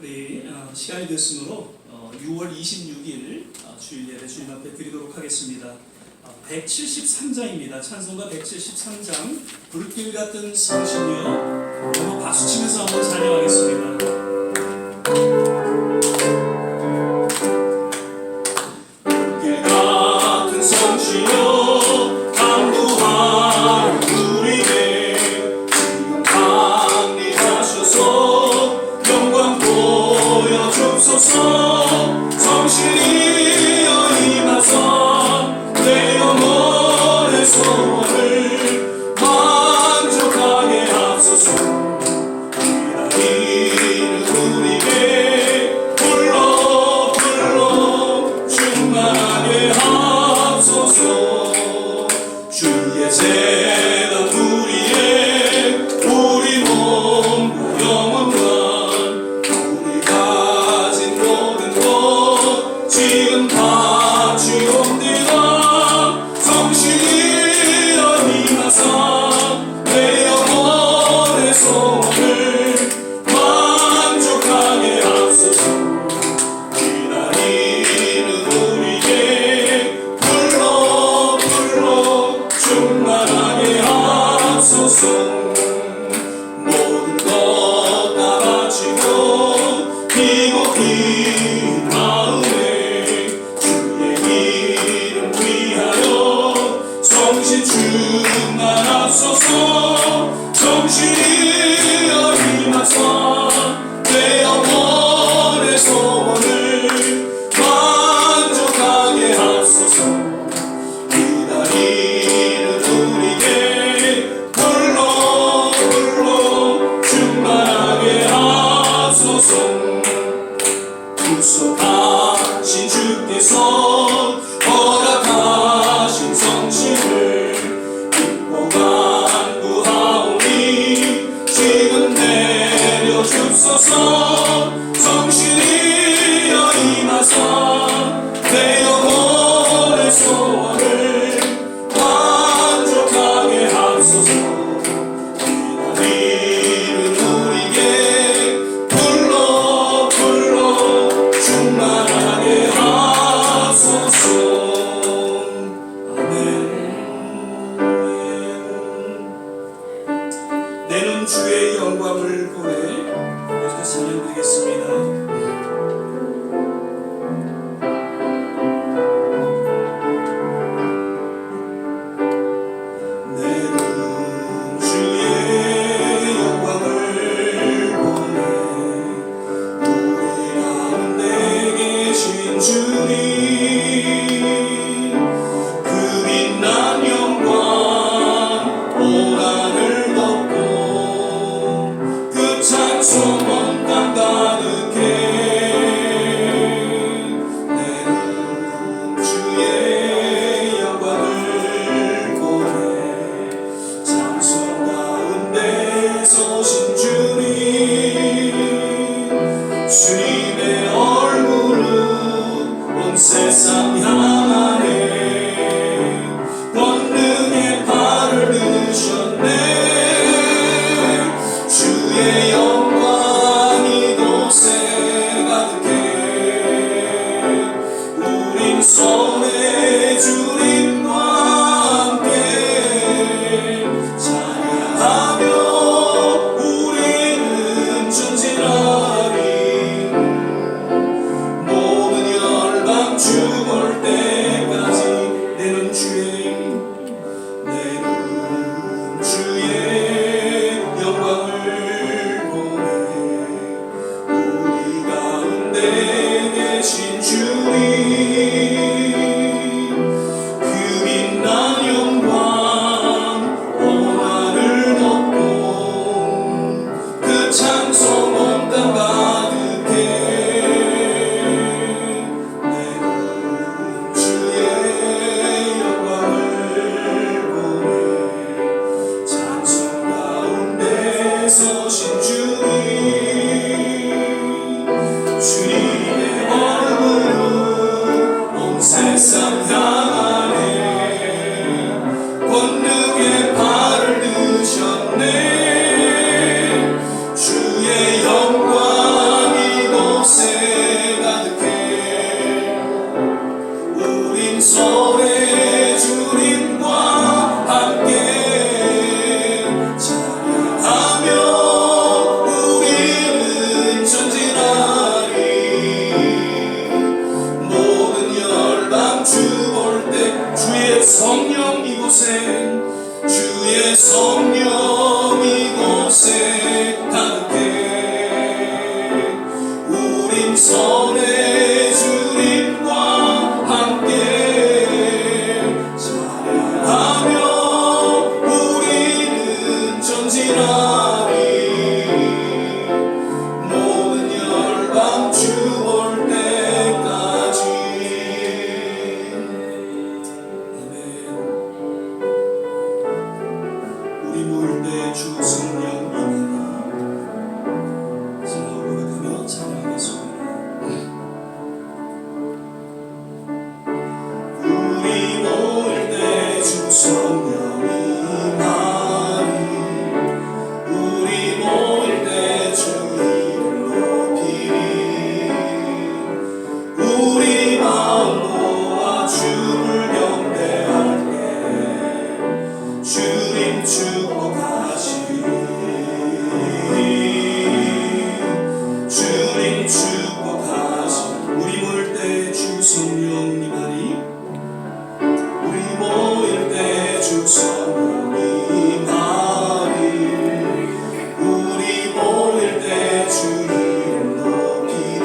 우리 시간이 됐으므로 6월 26일 주일 예배 주님 앞에 드리도록 하겠습니다. 173장입니다. 찬송가 173장 불길 같은 성신이여. 한번 박수치면서 한번 찬양하겠습니다. 불길 같은 성신이여 강구하는 우리에게 지금 강림하셔서 영광 보여주소서. 성신이여 임하사 내 영혼의 소원을 만족하게 하소서. 기다리는 우리에게 불러 충만하게 하소서. 주의 재단 우리의 우리 몸과 영혼과 우리 가진 모든 것 지금 다 주옵니다. 성신이여 임하사 내 영혼의 소원을 만족하게 하소서. 기다리는 우리에게 불러 충만하게 하소서. 모든 것 다 바치고 비고픈 마음에 주의 이름 위하여 성신 충만하소서. 성신이여 임하사 내 영혼의 소원을 만족하게 하소서. 기다리는 우리에게 불러 충만하게 하소서. 구속하신 주께서 허락하신 성신을 믿고 간구하오니 지금 내려주소서. 성신이여 임하사 내 영혼의 소원을 만족하게 하소서. 기다리는 우리에게 불러 충만하게 하소서. 아멘. 내는 주의 영광을 보내. 이렇게 찬양드리겠습니다. 소원 땅 가득해. 내는 주의 영광을 보내. 장성 가운데 서신 주님, 주님의 얼굴은 온 세상 향하네. 권능의 팔을 드셨네. 주의 영광이 곳에 가득해. 우린 손에 주님과 함께 찬양하며 우리는 전진하리. 모든 열방 죽을 때까지 임선의 주님과 함께 찬양하며 우리는 전진하리. 모든 열방 주 올 때까지. 아멘. 우리 모일 때 주 성령 임하라. 고백하며 찬양하겠습니다. 우리 모일 때 주 성령 임하리. 우리 모일 때 주 이름 높이리. 우리 마음 모아 주를 경배할 때 주님 축복하시리. 주님 축복하시. 우리 모일 때 주 성령 임하리. 우리 모일 때 주 성령 임하리. 우리 모일 때 주 이름 높이리.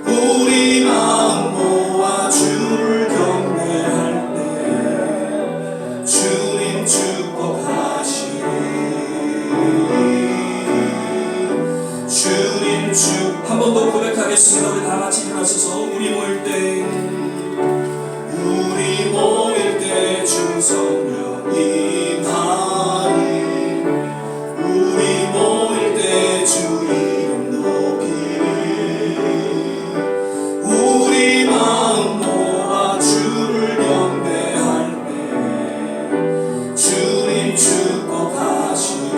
우리 마음 모아 주를 경배할 때 주님 축복하시리. 주님 주. 한 번 더 고백하겠습니다. 우리 다 같이 일어나셔서 우리 모일 때 우리 모일 때 주 성령 임하리. 우리 모일 때 주 이름 높이리. 우리 마음 모아 주를 경배할 때 주님 축복하시리.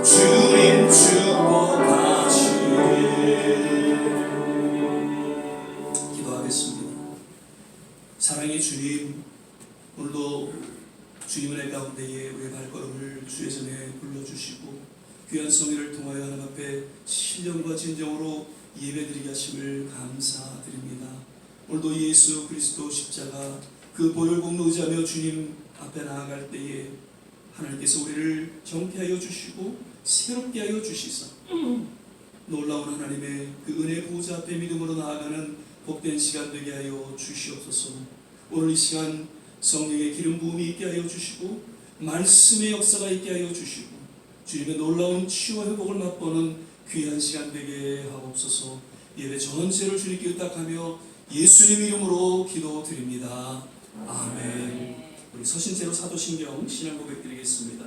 주님 축복하시리. 기도하겠습니다. 사랑의 주님, 오늘도 주님의 은혜 가운데에 우리의 발걸음을 주의 전에 불러주시고 귀한 성회를 통하여 하나님 앞에 신령과 진정으로 예배드리게 하심을 감사드립니다. 오늘도 예수 그리스도 십자가 그 보혈 공로 의지하며 주님 앞에 나아갈 때에 하나님께서 우리를 정케하여 주시고 새롭게 하여 주시사 놀라운 하나님의 그 은혜 보좌 앞에 믿음으로 나아가는 복된 시간 되게 하여 주시옵소서. 오늘 이 시간 성령의 기름 부음이 있게 하여 주시고 말씀의 역사가 있게 하여 주시고 주님의 놀라운 치유와 회복을 맛보는 귀한 시간 되게 하옵소서. 예배 전체를 주님께 의탁하며 예수님 이름으로 기도드립니다. 아멘. 우리 서신제로 사도신경 신앙 고백 드리겠습니다.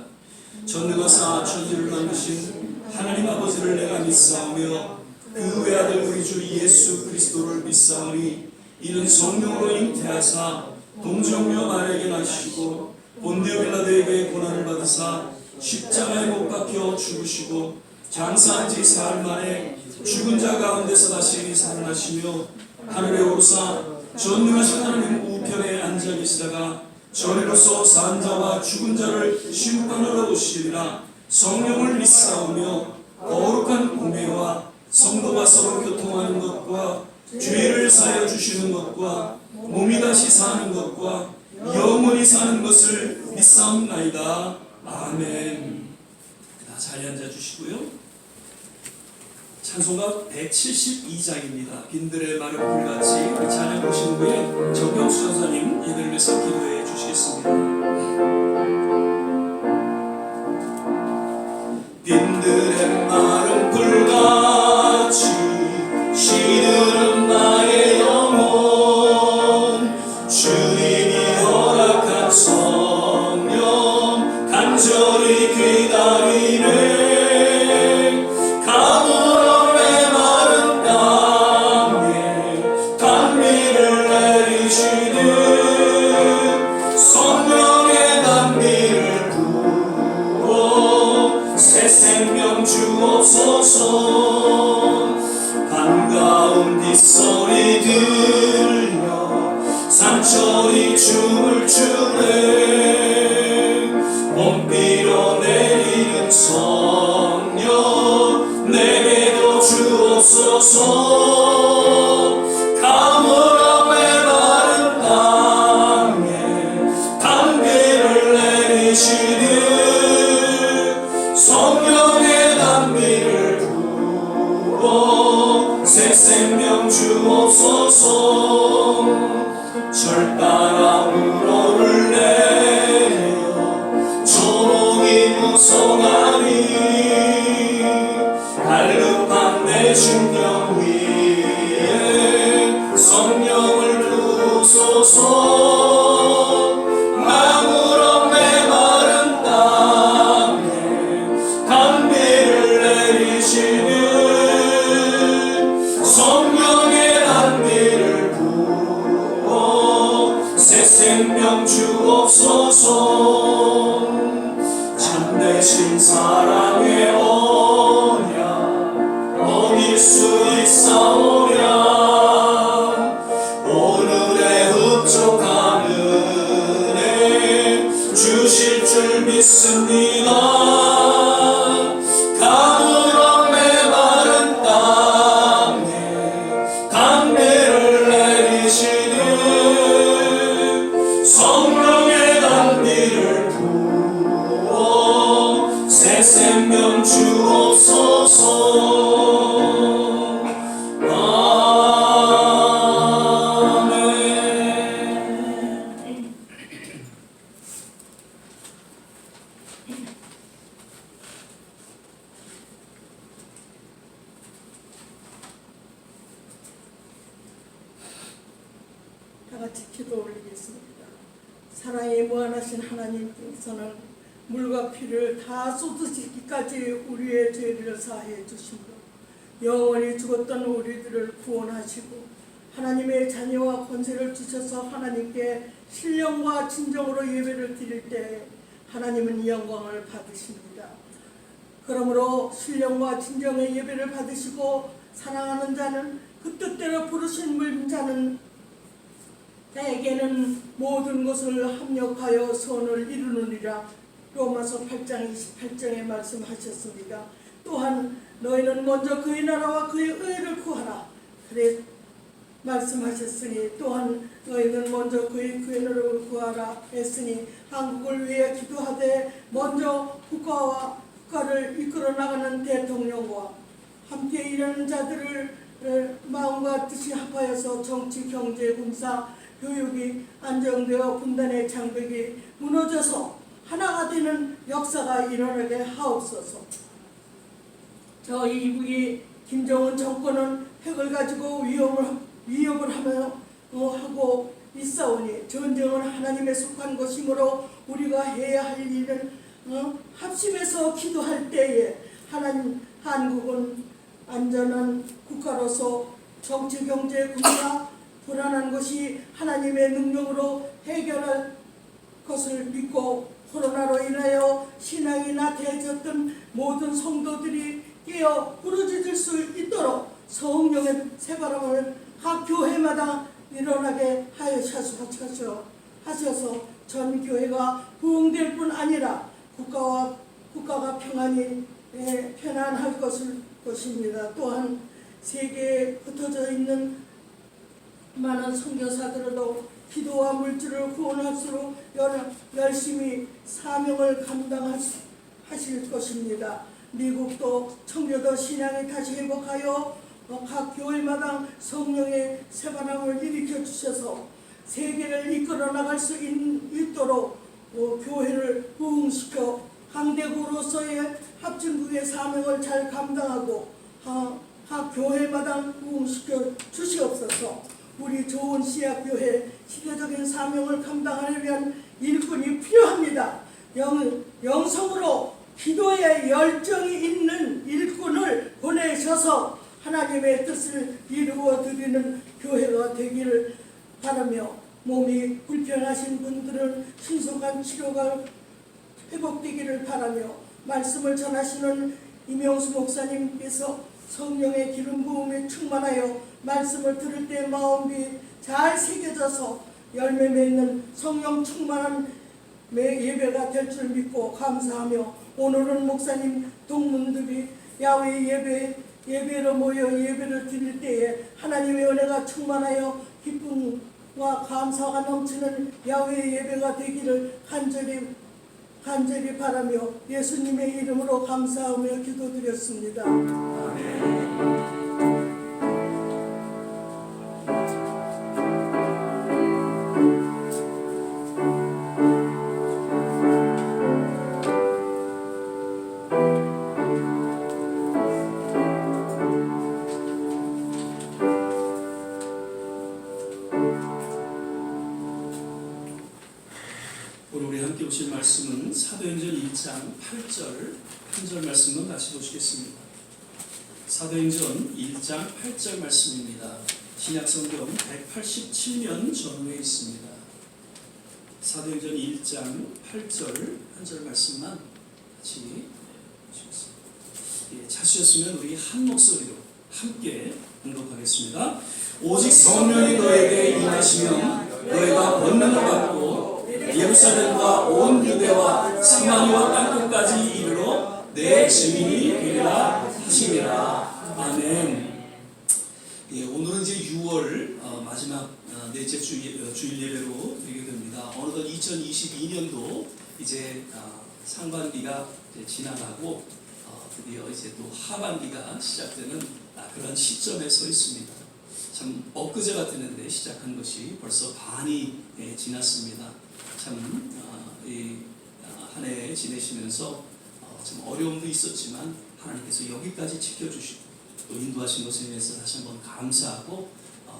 전능하사 천지를 만드신 하나님 아버지를 내가 믿사오며 그 외아들 우리 주 예수 그리스도를 믿사오니 이는 성령으로 잉태하사 동정녀 마리아에게 나시고 본디오 빌라도에게 고난을 받으사 십자가에 못 박혀 죽으시고 장사한 지 사흘 만에 죽은 자 가운데서 다시 살아나시며 하늘에 오르사 전능하신 하나님 우편에 앉아 계시다가 전에로서 산 자와 죽은 자를 심판하러 오시리라. 성령을 믿사오며 거룩한 공회와 성도가 서로 교통하는 것과 죄를 사하여 주시는 것과 몸이 다시 사는 것과 영원히 사는 것을 믿사옵나이다. 아멘. 다 자리 앉아 주시고요. 찬송가 172장입니다. 빈들의 마른 불같이 우리 찬양 보신 후에 정경수 전사님 예배를 위해서 기도해 주시겠습니다. 빈들의 마른 불같이 시들은 나의 영혼 주님이 허락한 성령 간절히 기다리네. 가물어 메마른 땅에 단비를 내리시듯 성령의 단비를 부어 새 생명 주옵소서. 반가운 빗소리 들려 산천이 춤을 추네. 봄비로 내리는 성령 내게도 주옵소서. 가물어 메마른 땅에 단비를 내리시듯 성령의 주옵소서. 절 따라 우러를 내려 조롱이 무성하니 갈급한 내 중령 위에 성령을 부소서. 나무로 메마른 땅에 단비를 내리시는 성령의 단비를 부어 새 생명 주옵소서. 참되신 사랑의 언약 어길 수 있사오랴. 오늘의 흡족한 은혜 주실 줄 믿습니다. 가물어 메마른 땅에 단비를 내리시는 성령의 단비를 부어 새 생명 주옵소서. 다 같이 기도 올리겠습니다. 사랑이 무한하신 하나님께서는 물과 피를 다 쏟으시기까지 우리의 죄를 사해 주심으로 영원히 죽었던 우리들을 구원하시고 하나님의 자녀와 권세를 주셔서 하나님께 신령과 진정으로 예배를 드릴 때 하나님은 영광을 받으십니다. 그러므로 신령과 진정의 예배를 받으시고 사랑하는 자는 그 뜻대로 부르신 자는 나에게는 모든 것을 합력하여 선을 이루느니라. 로마서 8장 28절에 말씀하셨습니다. 또한 너희는 먼저 그의 나라와 그의 의를 구하라. 그래 말씀하셨으니 또한 너희는 먼저 그의 나라를 구하라 했으니 한국을 위해 기도하되 먼저 국가를 이끌어 나가는 대통령과 함께 일하는 자들을 마음과 뜻이 합하여서 정치, 경제, 군사, 교육이 안정되어 분단의 장벽이 무너져서 하나가 되는 역사가 일어나게 하옵소서. 저 이북이 김정은 정권은 핵을 가지고 위협을 하고 있사오니 전쟁은 하나님에 속한 것이므로 우리가 해야 할 일은 합심해서 기도할 때에 한국은 안전한 국가로서 정치, 경제, 군사 불안한 것이 하나님의 능력으로 해결할 것을 믿고 코로나로 인하여 신앙이 나태해졌던 모든 성도들이 깨어 부르짖을 수 있도록 성령의 새바람을 각 교회마다 일어나게 하셔서 전 교회가 부흥될 뿐 아니라 국가가 편안할 것입니다. 또한 세계에 흩어져 있는 많은 선교사들도 기도와 물질을 구원할수록 열심히 사명을 감당하실 것입니다. 미국도 청교도 신앙이 다시 회복하여 각 교회마다 성령의 새바람을 일으켜 주셔서 세계를 이끌어 나갈 수 있도록 교회를 부흥시켜 강대국으로서의 합진국의 사명을 잘 감당하고 각 교회마다 부흥시켜 주시옵소서. 우리 좋은 씨앗교회 시대적인 사명을 감당하기 위한 일꾼이 필요합니다. 영성으로 기도에 열정이 있는 일꾼을 보내셔서 하나님의 뜻을 이루어 드리는 교회가 되기를 바라며 몸이 불편하신 분들은 신속한 치료가 회복되기를 바라며 말씀을 전하시는 임영수 목사님께서 성령의 기름 부음에 충만하여 말씀을 들을 때 마음이 잘 새겨져서 열매 맺는 성령 충만한 예배가 될 줄 믿고 감사하며 오늘은 목사님 동문들이 야외 예배로 모여 예배를 드릴 때에 하나님의 은혜가 충만하여 기쁨과 감사가 넘치는 야외 예배가 되기를 간절히 바라며 예수님의 이름으로 감사하며 기도드렸습니다. 아멘. 1장 8절 한 절 말씀만 같이 보시겠습니다. 사도행전 1장 8절 말씀입니다. 신약성경 187면 전후에 있습니다. 사도행전 1장 8절 한 절 말씀만 같이 보시겠습니다. 찾으셨으면 우리 한 목소리로 함께 공독하겠습니다. 오직 성령이 너에게 임하시면 너희가 권능을 받고 예루살렘과 온 유대와 사마리아 땅끝까지 이르러 내 증인이 되리라 하시니라. 아멘. 오늘은 이제 6월 마지막 넷째 주일 예배로 드리게 됩니다. 어느덧 2022년도 이제 상반기가 이제 지나가고 드디어 이제 또 하반기가 시작되는 그런 시점에 서 있습니다. 참 엊그제 같았는데 시작한 것이 벌써 반이 지났습니다. 참 한 해 지내시면서 참 어려움도 있었지만 하나님께서 여기까지 지켜주시고 또 인도하신 것에 대해서 다시 한번 감사하고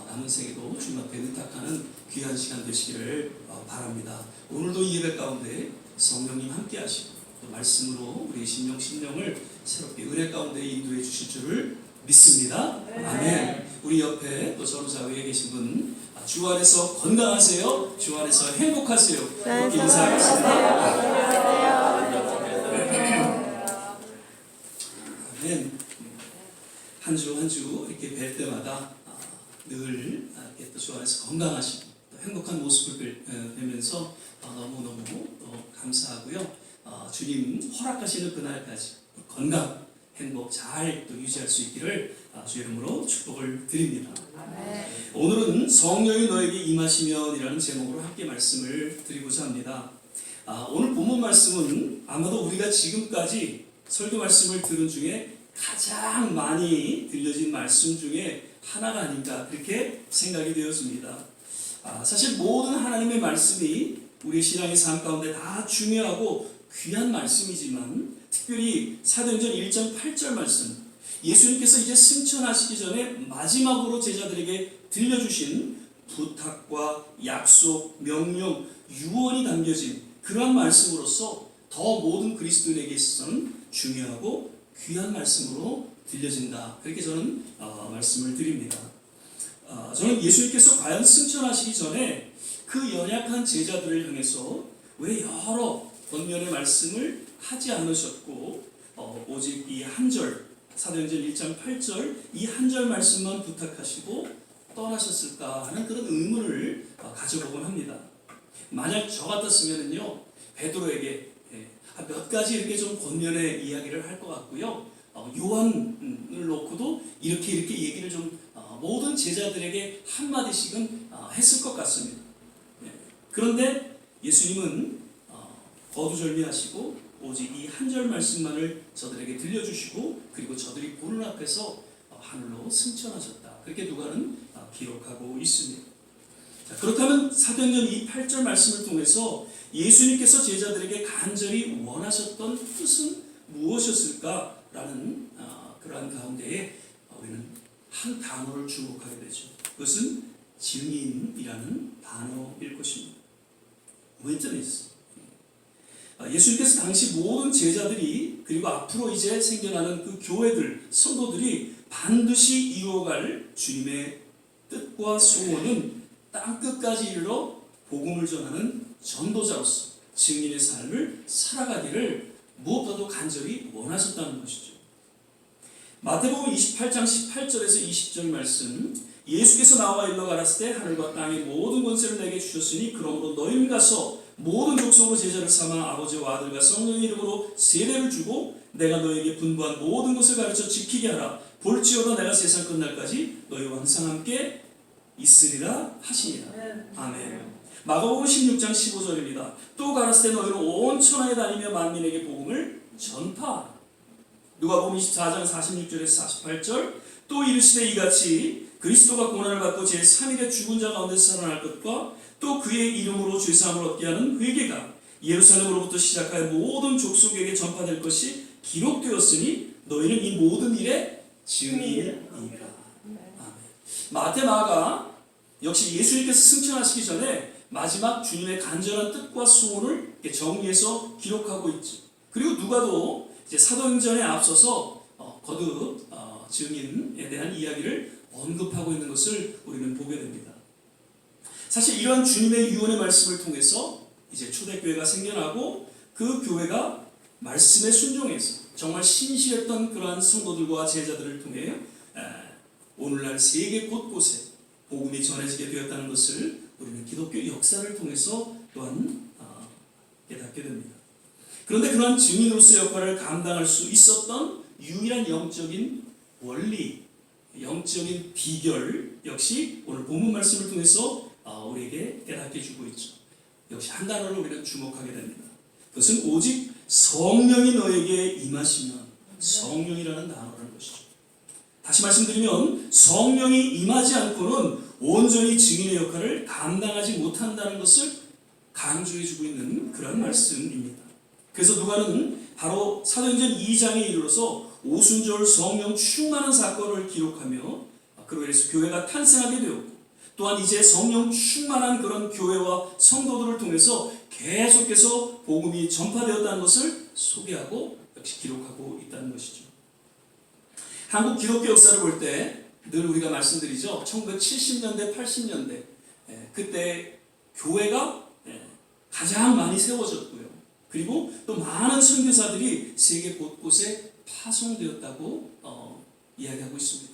남은 생에도 주님 앞에 의탁하는 귀한 시간 되시기를 바랍니다. 오늘도 이 예배 가운데 성령님 함께 하시고 또 말씀으로 우리의 심령을 새롭게 은혜 가운데 인도해 주실 줄을 믿습니다. 아멘. 우리 옆에 또 전우자위에 계신 분, 주 안에서 건강하세요. 주 안에서 행복하세요. 인사하겠습니다. 아멘. 한 주 한 주 이렇게 뵐 때마다 늘 이렇게 또 주 안에서 건강하시고 또 행복한 모습을 뵈면서 너무너무 감사하고요. 주님 허락하시는 그날까지 건강, 행복 잘 또 유지할 수 있기를 주 이름으로 축복을 드립니다. 오늘은 성령이 너에게 임하시면이라는 제목으로 함께 말씀을 드리고자 합니다. 오늘 본문 말씀은 아마도 우리가 지금까지 설교 말씀을 들은 중에 가장 많이 들려진 말씀 중에 하나가 아닌가 그렇게 생각이 되었습니다. 사실 모든 하나님의 말씀이 우리 신앙의 삶 가운데 다 중요하고 귀한 말씀이지만 특별히 사도행전 1장 8절 말씀, 예수님께서 이제 승천하시기 전에 마지막으로 제자들에게 들려주신 부탁과 약속, 명령, 유언이 담겨진 그러한 말씀으로서 더 모든 그리스도인에게 있어서는 중요하고 귀한 말씀으로 들려진다. 그렇게 저는 말씀을 드립니다. 저는 예수님께서 과연 승천하시기 전에 그 연약한 제자들을 향해서 왜 여러 권면의 말씀을 하지 않으셨고 오직 이 한 절, 사도행전 1장 8절 이 한 절 말씀만 부탁하시고 떠나셨을까 하는 그런 의문을 가져보곤 합니다. 만약 저 같았으면요 베드로에게 몇 가지 이렇게 좀 권면의 이야기를 할 것 같고요. 요한을 놓고도 이렇게 얘기를 좀 모든 제자들에게 한 마디씩은 했을 것 같습니다. 그런데 예수님은 거두절미하시고 오직 이 한 절 말씀만을 저들에게 들려주시고 그리고 저들이 보는 앞에서 하늘로 승천하셨다. 그렇게 누가는 기록하고 있습니다. 자, 그렇다면 사도행전 이 8절 말씀을 통해서 예수님께서 제자들에게 간절히 원하셨던 뜻은 무엇이었을까라는 그러한 가운데에 우리는 한 단어를 주목하게 되죠. 그것은 증인이라는 단어일 것입니다. 웨트니스. 예수님께서 당시 모든 제자들이 그리고 앞으로 이제 생겨나는 그 교회들, 성도들이 반드시 이루어갈 주님의 뜻과 소원은 땅끝까지 이르러 복음을 전하는 전도자로서 증인의 삶을 살아가기를 무엇보다도 간절히 원하셨다는 것이죠. 마태복음 28장 18절에서 20절 말씀, 예수께서 나와 일러 가라사대 하늘과 땅의 모든 권세를 내게 주셨으니 그러므로 너희는 가서 모든 족속으로 제자를 삼아 아버지와 아들과 성령의 이름으로 세례를 주고 내가 너에게 분부한 모든 것을 가르쳐 지키게 하라. 볼지어다 내가 세상 끝날까지 너희와 항상 함께 있으리라 하시니라. 아멘. 마가복음 16장 15절입니다. 또 가라사대 너희는 온 천하에 다니며 만민에게 복음을 전파하라. 누가복음 24장 46절에서 48절 또 이르시되 이같이 그리스도가 고난을 받고 제3일에 죽은 자 가운데서 살아날 것과 또 그의 이름으로 죄사함을 얻게 하는 회개가 예루살렘으로부터 시작하여 모든 족속에게 전파될 것이 기록되었으니 너희는 이 모든 일의 증인이라. 마태, 마가 역시 예수님께서 승천하시기 전에 마지막 주님의 간절한 뜻과 소원을 정리해서 기록하고 있죠. 그리고 누가도 이제 사도행전에 앞서서 거듭 증인에 대한 이야기를 언급하고 있는 것을 우리는 보게 됩니다. 사실 이런 주님의 유언의 말씀을 통해서 이제 초대교회가 생겨나고 그 교회가 말씀에 순종해서 정말 신실했던 그러한 성도들과 제자들을 통해 오늘날 세계 곳곳에 복음이 전해지게 되었다는 것을 우리는 기독교 역사를 통해서 또한 깨닫게 됩니다. 그런데 그러한 증인으로서의 역할을 감당할 수 있었던 유일한 영적인 원리, 영적인 비결 역시 오늘 본문 말씀을 통해서 우리에게 깨닫게 해주고 있죠. 역시 한 단어를 우리는 주목하게 됩니다. 그것은 오직 성령이 너에게 임하시면, 성령이라는 단어라는 것이죠. 다시 말씀드리면 성령이 임하지 않고는 온전히 증인의 역할을 감당하지 못한다는 것을 강조해주고 있는 그런 말씀입니다. 그래서 누가는 바로 사도행전 2장에 이르러서 오순절 성령 충만한 사건을 기록하며 그로 인해서 교회가 탄생하게 되었고, 또한 이제 성령 충만한 그런 교회와 성도들을 통해서 계속해서 복음이 전파되었다는 것을 소개하고 역시 기록하고 있다는 것이죠. 한국 기독교 역사를 볼 때 늘 우리가 말씀드리죠. 1970년대, 80년대 그때 교회가 가장 많이 세워졌고요. 그리고 또 많은 선교사들이 세계 곳곳에 파송되었다고 이야기하고 있습니다.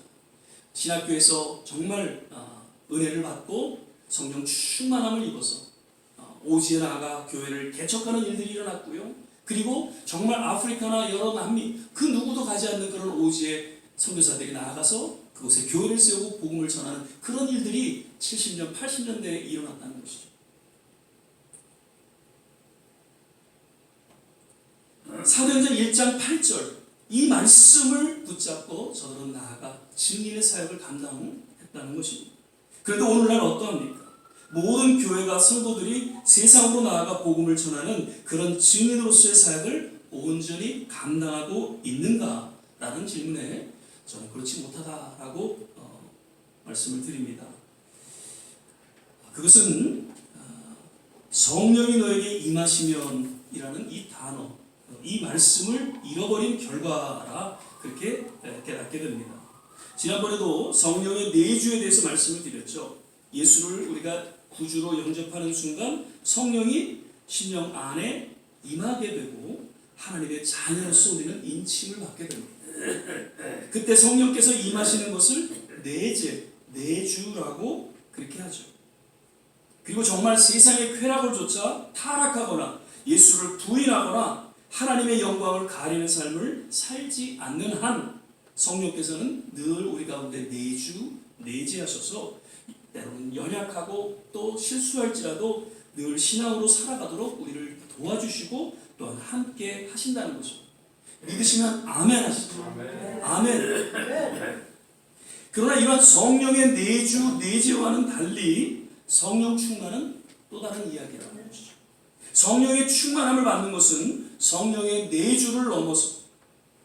신학교에서 정말 은혜를 받고 성령 충만함을 입어서 오지에 나아가 교회를 개척하는 일들이 일어났고요. 그리고 정말 아프리카나 여러 남미 그 누구도 가지 않는 그런 오지에 선교사들이 나아가서 그곳에 교회를 세우고 복음을 전하는 그런 일들이 70년, 80년대에 일어났다는 것이죠. 사도행전 1장 8절 이 말씀을 붙잡고 저들은 나아가 증인의 사역을 감당했다는 것입니다. 그런데 오늘날 어떠합니까? 모든 교회가 성도들이 세상으로 나아가 복음을 전하는 그런 증인으로서의 사역을 온전히 감당하고 있는가라는 질문에 저는 그렇지 못하다라고 말씀을 드립니다. 그것은 성령이 너에게 임하시면이라는 이 단어, 이 말씀을 잃어버린 결과라 그렇게 깨닫게 됩니다. 지난번에도 성령의 내주에 대해서 말씀을 드렸죠. 예수를 우리가 구주로 영접하는 순간 성령이 심령 안에 임하게 되고 하나님의 자녀로서 우리는 인칭을 받게 됩니다. 그때 성령께서 임하시는 것을 내주라고 그렇게 하죠. 그리고 정말 세상의 쾌락을 쫓아 타락하거나 예수를 부인하거나 하나님의 영광을 가리는 삶을 살지 않는 한 성령께서는 늘 우리 가운데 내재하셔서 때로는 연약하고 또 실수할지라도 늘 신앙으로 살아가도록 우리를 도와주시고 또한 함께 하신다는 것입니다. 믿으시면 아멘 하시죠. 아멘. 그러나 이러한 성령의 내재와는 달리 성령 충만은 또 다른 이야기라는 것이죠. 성령의 충만함을 받는 것은 성령의 내주를 넘어서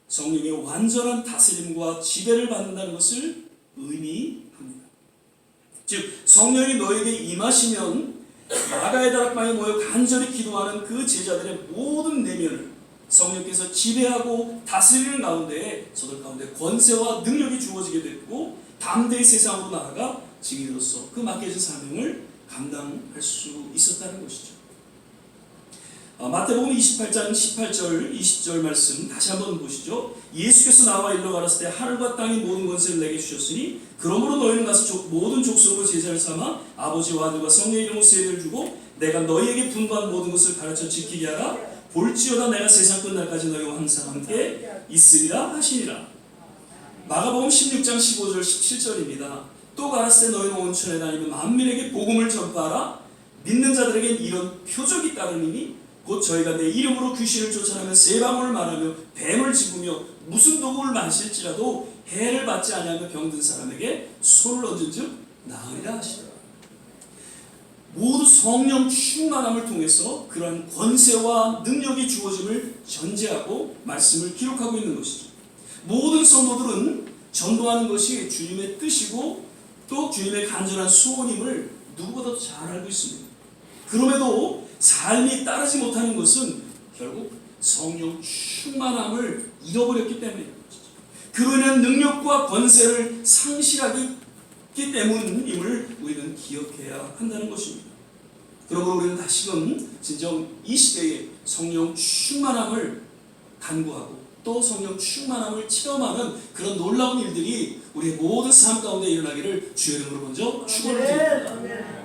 성령의 완전한 다스림과 지배를 받는다는 것을 의미합니다. 즉 성령이 너에게 임하시면 마가의 다락방에 모여 간절히 기도하는 그 제자들의 모든 내면을 성령께서 지배하고 다스리는 가운데 저들 가운데 권세와 능력이 주어지게 됐고 담대히 세상으로 나아가 증인으로서 그 맡겨진 사명을 감당할 수 있었다는 것이죠. 마태복음 28장 18절 20절 말씀 다시 한번 보시죠. 예수께서 나와 일러 가라사대 하늘과 땅의 모든 권세를 내게 주셨으니 그러므로 너희는 가서 모든 족속으로 제자를 삼아 아버지와 아들과 성령의 이름으로 세례를 주고 내가 너희에게 분부한 모든 것을 가르쳐 지키게 하라. 볼지어다 내가 세상 끝날까지 너희와 항상 함께 있으리라 하시니라. 마가복음 16장 15절 17절입니다. 또 가라사대 너희는 온천에 다니며 만민에게 복음을 전파하라. 믿는 자들에겐 이런 표적이 따르니니 곧 저희가 내 이름으로 귀신을 쫓아내며 세 방울을 말하며 뱀을 집으며 무슨 독을 마실지라도 해를 받지 아니하며 병든 사람에게 손을 얹은즉 나으리라 하시더라. 모두 성령 충만함을 통해서 그러한 권세와 능력이 주어짐을 전제하고 말씀을 기록하고 있는 것이죠. 모든 성도들은 전도하는 것이 주님의 뜻이고 또 주님의 간절한 소원임을 누구보다도 잘 알고 있습니다. 그럼에도 삶이 따르지 못하는 것은 결국 성령 충만함을 잃어버렸기 때문입니다. 그로 인한 능력과 권세를 상실하기 때문임을 우리는 기억해야 한다는 것입니다. 그러므로 우리는 다시금 진정 이 시대에 성령 충만함을 간구하고 또 성령 충만함을 체험하는 그런 놀라운 일들이 우리의 모든 삶 가운데 일어나기를 주의 이름으로 먼저 축원을 드립니다.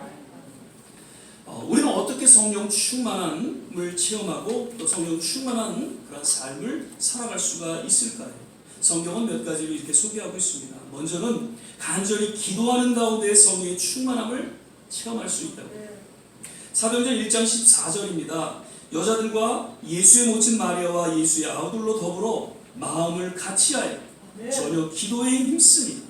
우리는 어떻게 성령 충만함을 체험하고 또 성령 충만한 그런 삶을 살아갈 수가 있을까요? 성경은 몇 가지를 이렇게 소개하고 있습니다. 먼저는 간절히 기도하는 가운데 성령의 충만함을 체험할 수 있다고. 사도행전 1장 14절입니다. 여자들과 예수의 모친 마리아와 예수의 아들로 더불어 마음을 같이하여 전혀 기도에 힘쓰니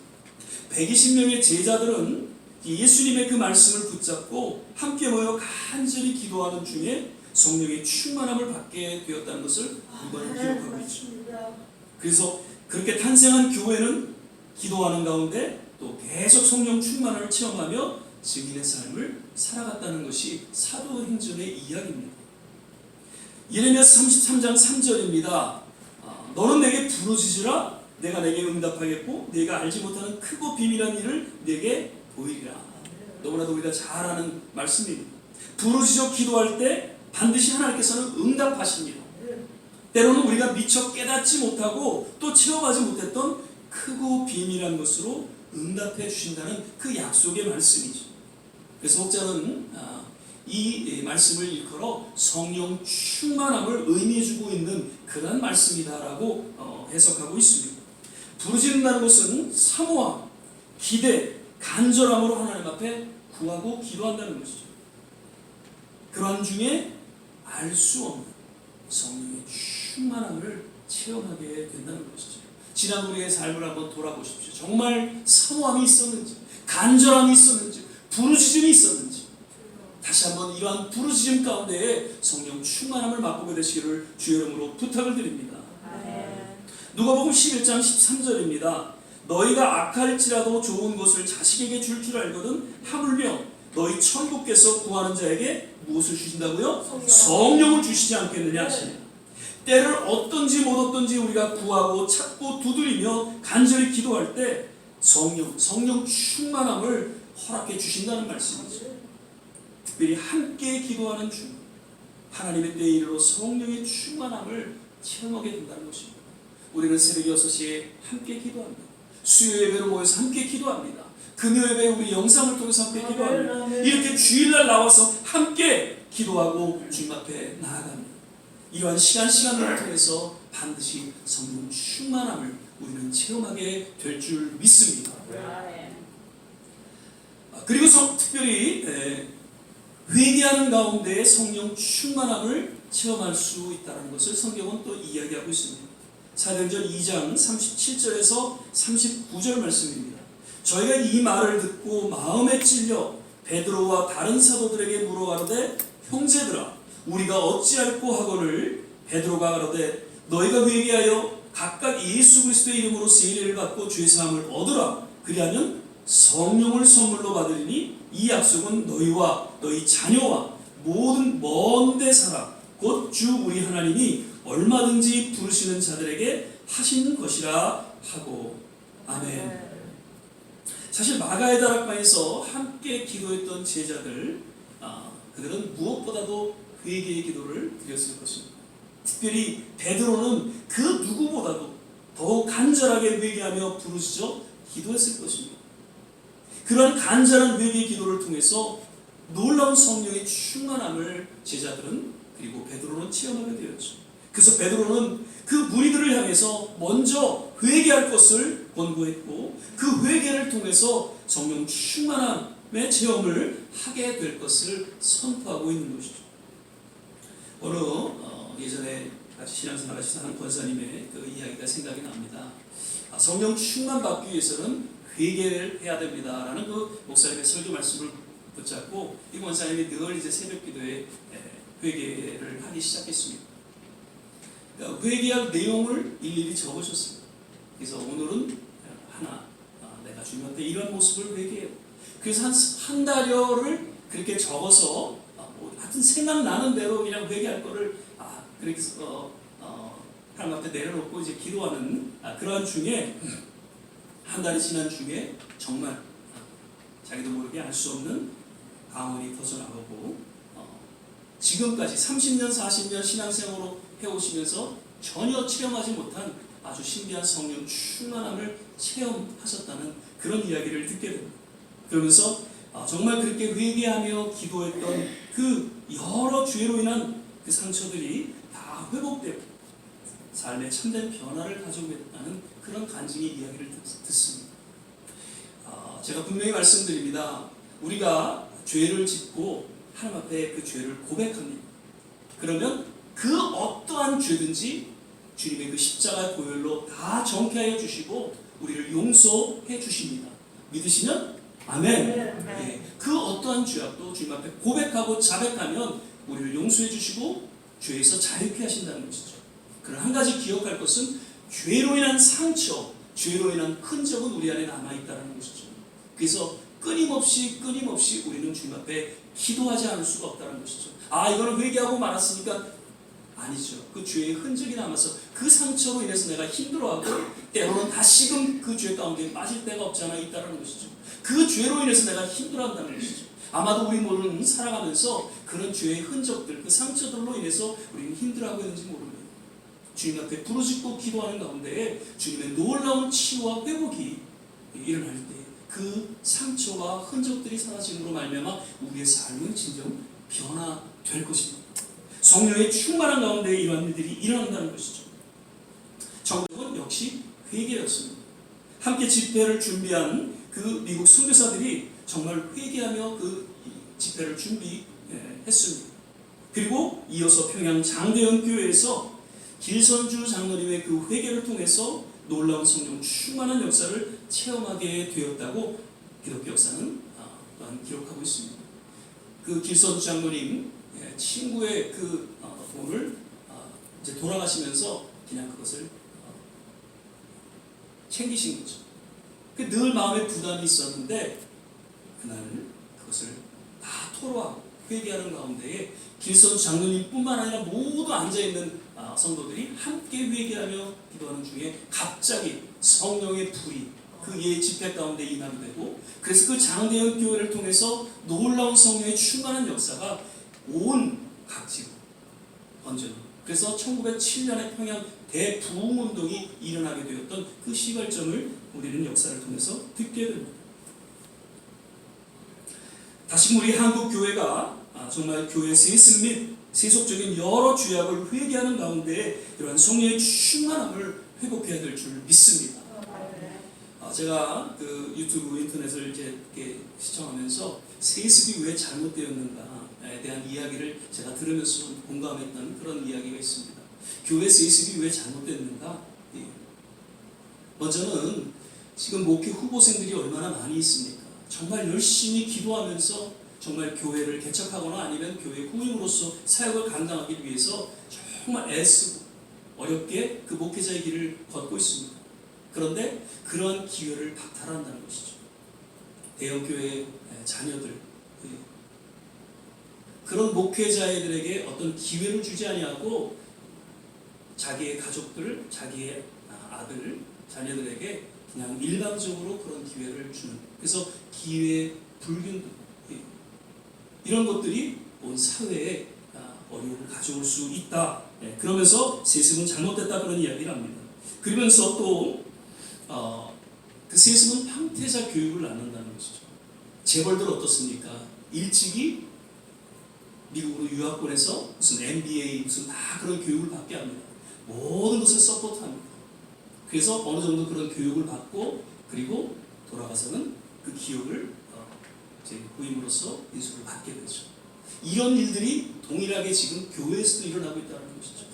120명의 제자들은 예수님의 그 말씀을 붙잡고 함께 모여 간절히 기도하는 중에 성령의 충만함을 받게 되었다는 것을 이번에 기억하고 있습니다. 그래서 그렇게 탄생한 교회는 기도하는 가운데 또 계속 성령 충만함을 체험하며 증인의 삶을 살아갔다는 것이 사도행전의 이야기입니다. 예레미야서 33장 3절입니다. 너는 내게 부르짖으라 내가 내게 응답하겠고 내가 알지 못하는 크고 비밀한 일을 내게 보이리라. 너무나도 우리가 잘 아는 말씀입니다. 부르짖어 기도할 때 반드시 하나님께서는 응답하십니다. 때로는 우리가 미처 깨닫지 못하고 또 체험하지 못했던 크고 비밀한 것으로 응답해 주신다는 그 약속의 말씀이죠. 그래서 혹자는 이 말씀을 일컬어 성령 충만함을 의미해주고 있는 그런 말씀이다라고 해석하고 있습니다. 부르짖는다는 것은 사모함, 기대, 간절함으로 하나님 앞에 구하고 기도한다는 것이죠. 그러한 중에 알 수 없는 성령의 충만함을 체험하게 된다는 것이죠. 지난 우리의 삶을 한번 돌아보십시오. 정말 사모함이 있었는지, 간절함이 있었는지, 부르짖음이 있었는지 다시 한번 이러한 부르짖음 가운데에 성령 충만함을 맛보게 되시기를 주의 이름으로 부탁을 드립니다. 누가복음 11장 13절입니다. 너희가 악할지라도 좋은 것을 자식에게 줄 알거든 하물며 너희 천국께서 구하는 자에게 무엇을 주신다고요? 성령을 주시지 않겠느냐 하시니 때를 얻든지 못 얻든지 우리가 구하고 찾고 두드리며 간절히 기도할 때 성령 충만함을 허락해 주신다는 말씀이죠. 특별히 함께 기도하는 중 하나님의 때에 이르러 성령의 충만함을 체험하게 된다는 것입니다. 우리는 새벽 6시에 함께 기도합니다. 수요 예배로 모여서 함께 기도합니다. 금요 예배 우리 영상을 통해서 함께 기도합니다. 이렇게 주일날 나와서 함께 기도하고 주님 앞에 나아갑니다. 이러한 시간을 통해서 반드시 성령 충만함을 우리는 체험하게 될 줄 믿습니다. 그리고 특별히 회개하는 가운데 성령 충만함을 체험할 수 있다는 것을 성경은 또 이야기하고 있습니다. 사도행전 2장 37절에서 39절 말씀입니다. 저희가 이 말을 듣고 마음에 찔려 베드로와 다른 사도들에게 물어가로되 형제들아 우리가 어찌할꼬 하거늘 베드로가 가로되 너희가 회개하여 각각 예수 그리스도의 이름으로 세례를 받고 죄 사함을 얻으라. 그리하면 성령을 선물로 받으리니 이 약속은 너희와 너희 자녀와 모든 먼데 살아 곧 주 우리 하나님이 얼마든지 부르시는 자들에게 하시는 것이라 하고 아멘. 사실 마가의 다락방에서 함께 기도했던 제자들 그들은 무엇보다도 회개의 기도를 드렸을 것입니다. 특별히 베드로는 그 누구보다도 더욱 간절하게 회개하며 부르짖어 기도했을 것입니다. 그러한 간절한 회개의 기도를 통해서 놀라운 성령의 충만함을 제자들은 그리고 베드로는 체험하게 되었죠. 그래서 베드로는 그 무리들을 향해서 먼저 회개할 것을 권고했고 그 회개를 통해서 성령 충만함의 체험을 하게 될 것을 선포하고 있는 것이죠. 어느 예전에 같이 신앙생활 하시던 한 권사님의 그 이야기가 생각이 납니다. 성령 충만 받기 위해서는 회개를 해야 됩니다라는 그 목사님의 설교 말씀을 붙잡고 이 권사님이 늘 이제 새벽 기도에 회개를 하기 시작했습니다. 그러니까 회개할 내용을 일일이 적으셨습니다. 그래서 오늘은 하나 내가 주님 앞에 이런 모습을 회개해요. 그래서 한 달여를 그렇게 적어서 하여튼 생각나는 대로 그냥 회개할 거를 그래서 하나님 앞에 내려놓고 이제 기도하는 그러한 중에 한 달이 지난 중에 정말 자기도 모르게 알 수 없는 강원이 터져나오고 지금까지 30년 40년 신앙생활로 해오시면서 전혀 체험하지 못한 아주 신비한 성령 충만함을 체험하셨다는 그런 이야기를 듣게 됩니다. 그러면서 정말 그렇게 회개하며 기도했던 그 여러 죄로 인한 그 상처들이 다 회복되고 삶의 참된 변화를 가져오겠다는 그런 간증의 이야기를 듣습니다. 제가 분명히 말씀드립니다. 우리가 죄를 짓고 하나님 앞에 그 죄를 고백합니다. 그러면 그 어떠한 죄든지 주님의 그 십자가 보혈로 다 정케하여 주시고 우리를 용서해 주십니다. 믿으시면 아멘. 예, 그 어떠한 죄악도 주님 앞에 고백하고 자백하면 우리를 용서해 주시고 죄에서 자유케 하신다는 것이죠. 그러나 한 가지 기억할 것은 죄로 인한 상처, 죄로 인한 흔적은 우리 안에 남아있다는 것이죠. 그래서 끊임없이 우리는 주님 앞에 기도하지 않을 수가 없다는 것이죠. 이거는 회개하고 말았으니까 아니죠. 그 죄의 흔적이 남아서 그 상처로 인해서 내가 힘들어하고 때로는 다시금 그 죄 가운데 빠질 때가 없지 않아 있다는 것이죠. 그 죄로 인해서 내가 힘들어한다는 것이죠. 아마도 우리 모르는 살아가면서 그런 죄의 흔적들, 그 상처들로 인해서 우리는 힘들어하고 있는지 모릅니다. 주님 앞에 부르짖고 기도하는 가운데 주님의 놀라운 치유와 회복이 일어날 때 그 상처와 흔적들이 사라짐으로 말미암아 우리의 삶은 진정 변화될 것입니다. 성령의 충만한 가운데 이러한 일들이 일어난다는 것이죠. 정답은 역시 회개였습니다. 함께 집회를 준비한 그 미국 선교사들이 정말 회개하며 그 집회를 준비했습니다. 그리고 이어서 평양 장대현 교회에서 길선주 장로님의 그 회개를 통해서 놀라운 성령 충만한 역사를 체험하게 되었다고 기독교 역사는 또한 기록하고 있습니다. 그 길선주 장로님 친구의 그 돈을 이제 돌아가시면서 그냥 그것을 챙기신 거죠. 늘 마음에 부담이 있었는데 그날 그것을 다 토로하고 회개하는 가운데에 길선주 장로님뿐만 아니라 모두 앉아있는 성도들이 함께 회개하며 기도하는 중에 갑자기 성령의 불이 그 예 집회 가운데 임하게 되고, 그래서 그 장대현 교회를 통해서 놀라운 성령의 충만한 역사가 온 각지로 번져요. 그래서 1907년에 평양 대부흥운동이 일어나게 되었던 그 시발점을 우리는 역사를 통해서 듣게 됩니다. 다시 우리 한국 교회가 정말 교회 세습 및 세속적인 여러 죄악을 회개하는 가운데 이러한 성령의 충만함을 회복해야 될 줄 믿습니다. 제가 그 유튜브 인터넷을 이렇게 시청하면서 세습이 왜 잘못되었는가에 대한 이야기를 제가 들으면서 공감했던 그런 이야기가 있습니다. 교회 세습이 왜 잘못됐는가? 먼저는 지금 목회 후보생들이 얼마나 많이 있습니까? 정말 열심히 기도하면서 정말 교회를 개척하거나 아니면 교회 후임으로서 사역을 감당하기 위해서 정말 애쓰고 어렵게 그 목회자의 길을 걷고 있습니다. 그런데 그러한 기회를 박탈한다는 것이죠. 대형교회 자녀들, 그런 목회자들에게 어떤 기회를 주지 아니하고 자기의 가족들, 자기의 아들, 자녀들에게 그냥 일방적으로 그런 기회를 주는, 그래서 기회 불균등, 이런 것들이 온 사회에 어려움을 가져올 수 있다. 그러면서 세습은 잘못됐다, 그런 이야기를 합니다. 그러면서 또 그 세습은 황태자 교육을 낳는다는 것이죠. 재벌들 어떻습니까? 일찍이 미국으로 유학 보내서 무슨 MBA 무슨 다 그런 교육을 받게 합니다. 모든 것을 서포트합니다. 그래서 어느 정도 그런 교육을 받고 그리고 돌아가서는 그 기업을 이제 후임으로서 인수를 받게 되죠. 이런 일들이 동일하게 지금 교회에서도 일어나고 있다는 것이죠.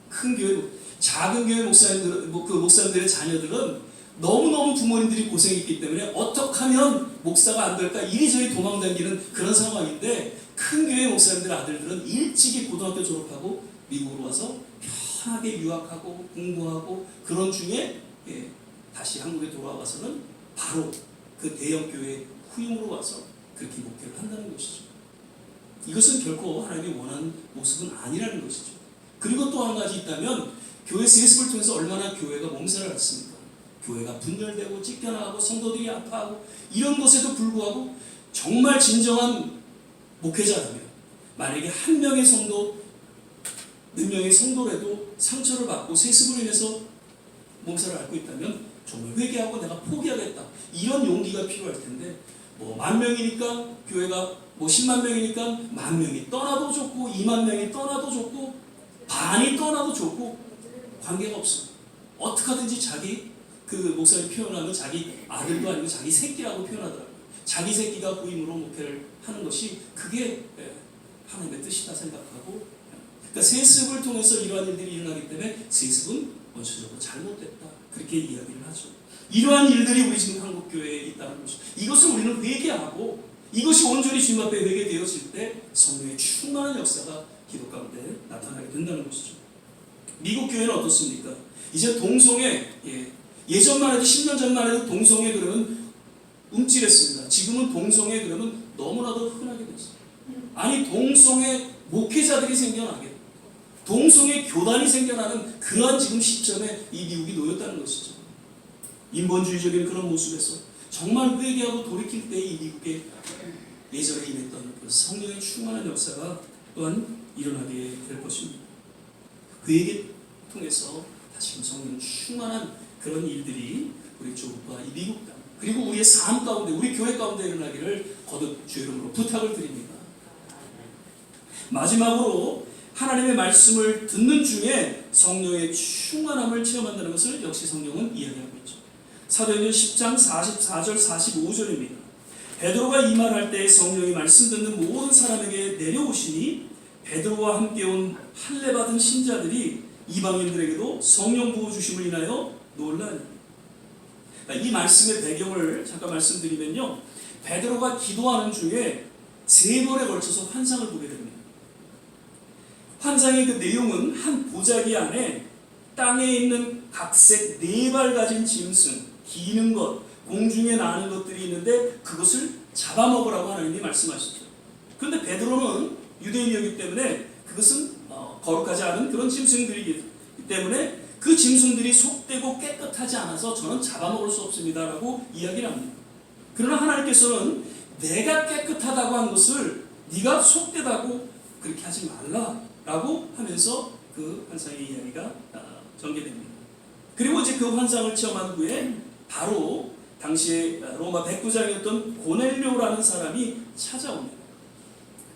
큰 교회, 작은 교회 목사님들, 그 목사님들의 자녀들은 너무너무 부모님들이 고생했기 때문에 어떻게 하면 목사가 안 될까 이리저리 도망다니는 그런 상황인데, 큰 교회 목사님들 아들들은 일찍이 고등학교 졸업하고 미국으로 와서 편하게 유학하고 공부하고 그런 중에 다시 한국에 돌아와서는 바로 그 대형 교회 후임으로 와서 그렇게 목회를 한다는 것이죠. 이것은 결코 하나님이 원하는 모습은 아니라는 것이죠. 그리고 또 한 가지 있다면 교회 세습을 통해서 얼마나 교회가 몸살을 앓습니까? 교회가 분열되고 찢겨나가고 성도들이 아파하고 이런 것에도 불구하고 정말 진정한 목회자라면 만약에 한 명의 성도, 몇 명의 성도라도 상처를 받고 세습으로 인해서 몸살을 앓고 있다면 정말 회개하고 내가 포기하겠다, 이런 용기가 필요할 텐데, 뭐 10,000명이니까 교회가 뭐 10만 명이니까 10,000명이 떠나도 좋고 20,000명이 떠나도 좋고 반이 떠나도 좋고 관계가 없어. 어떻게 하든지 자기 그 목사님 표현하면 자기 아들도 아니고 자기 새끼라고 표현하더라고요. 자기 새끼가 후임으로 목회를 하는 것이 그게 하나님의 뜻이다 생각하고, 그러니까 세습을 통해서 이러한 일들이 일어나기 때문에 세습은 원초적으로 잘못됐다, 그렇게 이야기를 하죠. 이러한 일들이 우리 지금 한국 교회에 있다는 것이죠. 이것을 우리는 회개하고 이것이 온전히 주님 앞에 회개되어질 때 성령의 충만한 역사가 기도 가운데 나타나게 된다는 것이죠. 미국 교회는 어떻습니까? 이제 동성애, 예전만 해도 10년 전만 해도 동성애 그러면 움찔했습니다. 지금은 동성애 그러면 너무나도 흔하게 됐어요. 아니, 동성애 목회자들이 생겨나게, 동성애 교단이 생겨나는 그러한 지금 시점에 이 미국이 놓였다는 것이죠. 인본주의적인 그런 모습에서 정말 회개하고 돌이킬 때 이 미국의 예전에 임했던 그 성령의 충만한 역사가 또한 일어나게 될 것입니다. 그 얘기 통해서 다시금 성령 충만한 그런 일들이 우리 조국과 이 미국 땅, 그리고 우리의 삶 가운데, 우리 교회 가운데 일어나기를 거듭 주의 이름으로 부탁을 드립니다. 마지막으로 하나님의 말씀을 듣는 중에 성령의 충만함을 체험한다는 것을 역시 성경은 이야기하고 있죠. 사도행전 10장 44절 45절입니다. 베드로가 이 말할 때 성령이 말씀 듣는 모든 사람에게 내려오시니 베드로와 함께 온 할례 받은 신자들이 이방인들에게도 성령 부어 주심을 인하여 놀라니. 이 말씀의 배경을 잠깐 말씀드리면요, 베드로가 기도하는 중에 3번에 걸쳐서 환상을 보게 됩니다. 환상의 그 내용은 한 보자기 안에 땅에 있는 각색 4발 가진 짐승, 기는 것, 공중에 나는 것들이 있는데 그것을 잡아먹으라고 하나님이 말씀하시죠. 그런데 베드로는 유대인이었기 때문에 그것은 거룩하지 않은 그런 짐승들이기 때문에 그 짐승들이 속되고 깨끗하지 않아서 저는 잡아먹을 수 없습니다 라고 이야기를 합니다. 그러나 하나님께서는 내가 깨끗하다고 한 것을 네가 속되다고 그렇게 하지 말라 라고 하면서 그 환상의 이야기가 전개됩니다. 그리고 이제 그 환상을 체험한 후에 바로 당시에 로마 백부장이었던 고넬료라는 사람이 찾아옵니다.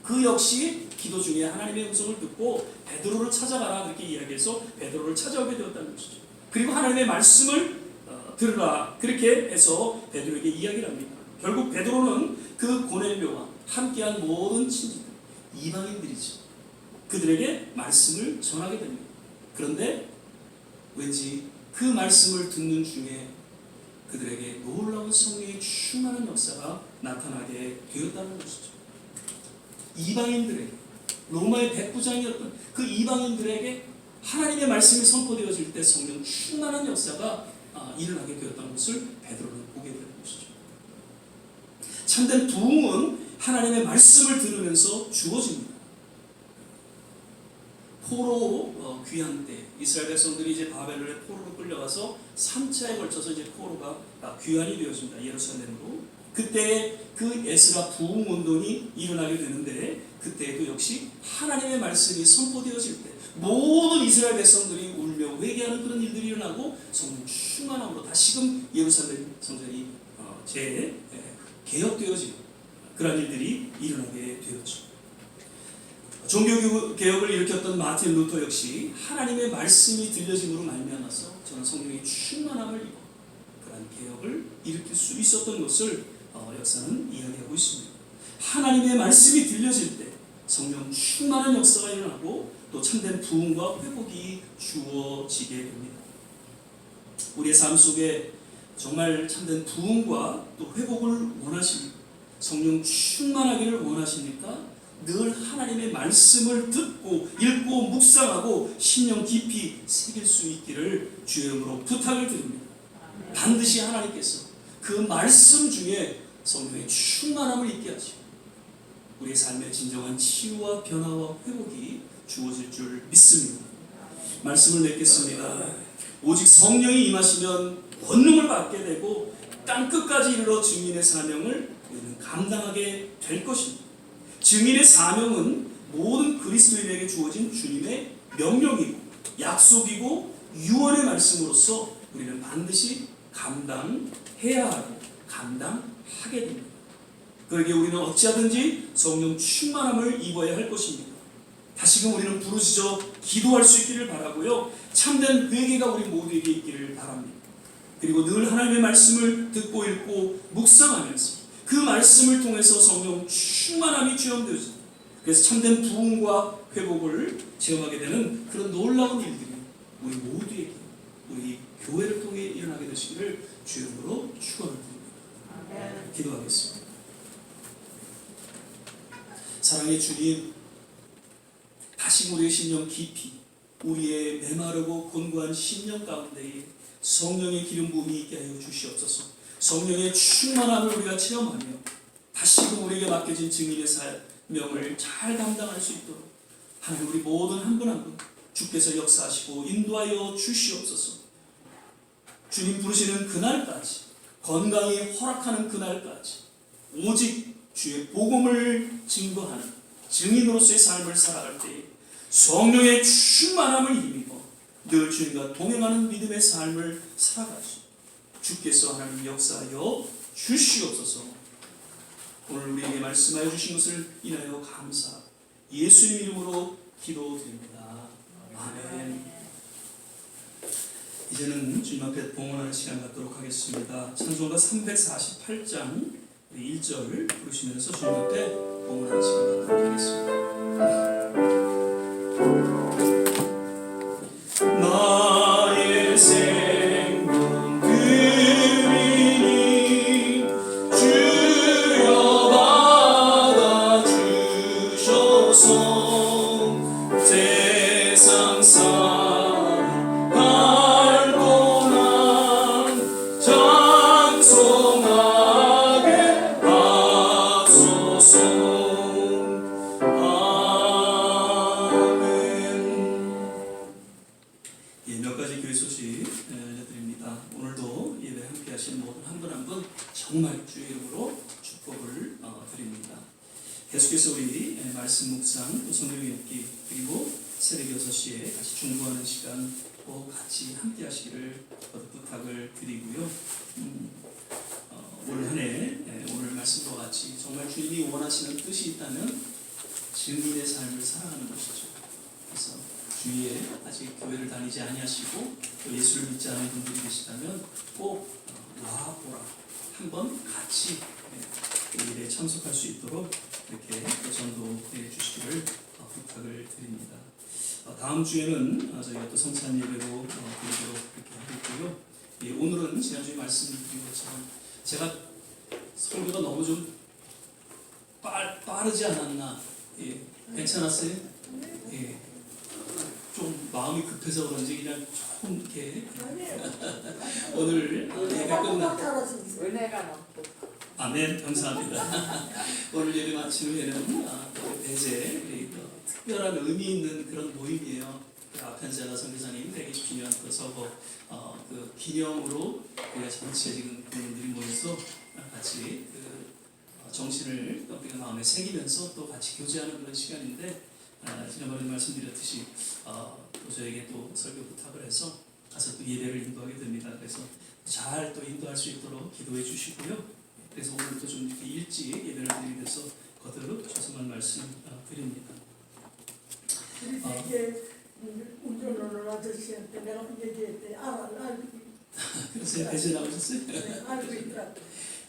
그 역시 기도 중에 하나님의 음성을 듣고 베드로를 찾아가라 그렇게 이야기해서 베드로를 찾아오게 되었다는 것이죠. 그리고 하나님의 말씀을 들으라 그렇게 해서 베드로에게 이야기를 합니다. 결국 베드로는 그 고넬료와 함께한 모든 친지들, 이방인들이죠. 그들에게 말씀을 전하게 됩니다. 그런데 왠지 그 말씀을 듣는 중에 그들에게 놀라운 성령의 충만한 역사가 나타나게 되었다는 것이죠. 이방인들에게, 로마의 백부장이었던 그 이방인들에게 하나님의 말씀이 선포되어질 때 성령 충만한 역사가 일어나게 되었다는 것을 베드로는 보게 되는 것이죠. 참된 부흥은 하나님의 말씀을 들으면서 주어집니다. 포로 귀환 때 이스라엘 백성들이 이제 바벨론의 포로로 끌려가서 3차에 걸쳐서 이제 포로가 귀환이 되어집니다. 예루살렘으로. 그때 그 에스라 부흥 운동이 일어나게 되는데 그때도 역시 하나님의 말씀이 선포되어질 때 모든 이스라엘 백성들이 울며 회개하는 그런 일들이 일어나고 성령 충만함으로 다시금 예루살렘 성전이 개혁되어지는 그런 일들이 일어나게 되었죠. 종교개혁을 일으켰던 마틴 루터 역시 하나님의 말씀이 들려짐으로 말미암아서 저는 성령의 충만함을 입어 그러한 개혁을 일으킬 수 있었던 것을 역사는 이야기하고 있습니다. 하나님의 말씀이 들려질 때 성령 충만한 역사가 일어나고 또 참된 부흥과 회복이 주어지게 됩니다. 우리의 삶 속에 정말 참된 부흥과 또 회복을 원하십니까? 성령 충만하기를 원하십니까? 늘 하나님의 말씀을 듣고 읽고 묵상하고 심령 깊이 새길 수 있기를 주의 이름으로 부탁을 드립니다. 반드시 하나님께서 그 말씀 중에 성령의 충만함을 있게 하시고 우리의 삶의 진정한 치유와 변화와 회복이 주어질 줄 믿습니다. 말씀을 맺겠습니다. 오직 성령이 임하시면 권능을 받게 되고 땅끝까지 이르러 증인의 사명을 우리는 감당하게 될 것입니다. 증인의 사명은 모든 그리스도인에게 주어진 주님의 명령이고 약속이고 유언의 말씀으로서 우리는 반드시 감당해야 하고 감당하게 됩니다. 그러기에 우리는 어찌하든지 성령 충만함을 입어야 할 것입니다. 다시금 우리는 부르짖어 기도할 수 있기를 바라고요. 참된 회개가 우리 모두에게 있기를 바랍니다. 그리고 늘 하나님의 말씀을 듣고 읽고 묵상하면서 그 말씀을 통해서 성령 충만함이 체험되어집니다. 그래서 참된 부흥과 회복을 체험하게 되는 그런 놀라운 일들이 우리 모두에게 우리 교회를 통해 일어나게 되시기를 주 이름으로 축원드립니다. 기도하겠습니다. 사랑의 주님, 다시 우리의 심령 깊이 우리의 메마르고 곤고한 심령 가운데에 성령의 기름 부음이 있게 하여 주시옵소서. 성령의 충만함을 우리가 체험하며 다시금 우리에게 맡겨진 증인의 사명을 잘 감당할 수 있도록 하나님 우리 모든 한 분 한 분 주께서 역사하시고 인도하여 주시옵소서. 주님 부르시는 그날까지 건강이 허락하는 그날까지 오직 주의 복음을 증거하는 증인으로서의 삶을 살아갈 때에 성령의 충만함을 힘입어 늘 주님과 동행하는 믿음의 삶을 살아가시고 주께서 하나님 역사하여 주시옵소서. 오늘 우리에게 말씀하여 주신 것을 인하여 감사 예수님 이름으로 기도드립니다. 아멘. 이제는 주님 앞에 봉헌하는 시간 갖도록 하겠습니다. 찬송가 348장 1절 부르시면서 주님 앞에 봉헌하는 시간 갖도록 하겠습니다. 나의 생명 드리니 주여 받아 주셔서 세상 살아갈 동안 찬송하게 하소서. 몇 가지 교회 소식 알려드립니다. 오늘도 예배 함께 하신 모든 한 분 한 분 정말 주의 이름으로 축복을 드립니다. 계속해서 우리 말씀 묵상, 또 성경 읽기, 그리고 새벽 6시에 다시 중보하는 시간 꼭 같이 함께 하시기를 부탁을 드리고요. 올 한 해 오늘 말씀과 같이 정말 주님이 원하시는 뜻이 있다면 증인의 삶을 살아가는 것이죠. 그래서 주위에 아직 교회를 다니지 아니하시고 또 예수를 믿지 않은 분들이 계시다면 꼭 와보라, 한번 같이 이 일에 참석할 수 있도록 이렇게 전도해 주시기를 부탁을 드립니다. 다음 주에는 저희가 또 성찬 예배로 드리도록 이렇게 하겠고요. 오늘은 지난주에 말씀드린 것처럼 제가 설교가 너무 좀 빠르지 않았나? 괜찮았어요? 좀 마음이 급해서 그런지 그냥 조금 이렇게 오늘 예배 끝나 은혜가 많고 아멘 감사합니다. 오늘 예배 마친 후에는 배제 우리 특별한 의미 있는 그런 모임이에요. 앞에 앉아 선교사님 120주년 그 서거 그 기념으로 우리가 전체 지금 부모님들이 모여서 같이 그 정신을 우리가 마음에 새기면서 또 같이 교제하는 그런 시간인데 지난번에 말씀드렸듯이 또 저에게 또 설교 부탁을 해서 가서 또 예배를 인도하게 됩니다. 그래서 잘 또 인도할 수 있도록 기도해 주시고요. 그래서 오늘 또 좀 이렇게 일찍 예배를 드리게 돼서 거듭 죄송한 말씀 드립니다. 이게 운전하는 아저씨한테 내가 얘기했더니 알고 그래서 배제 나오셨어요? 네, 알고 있더라고.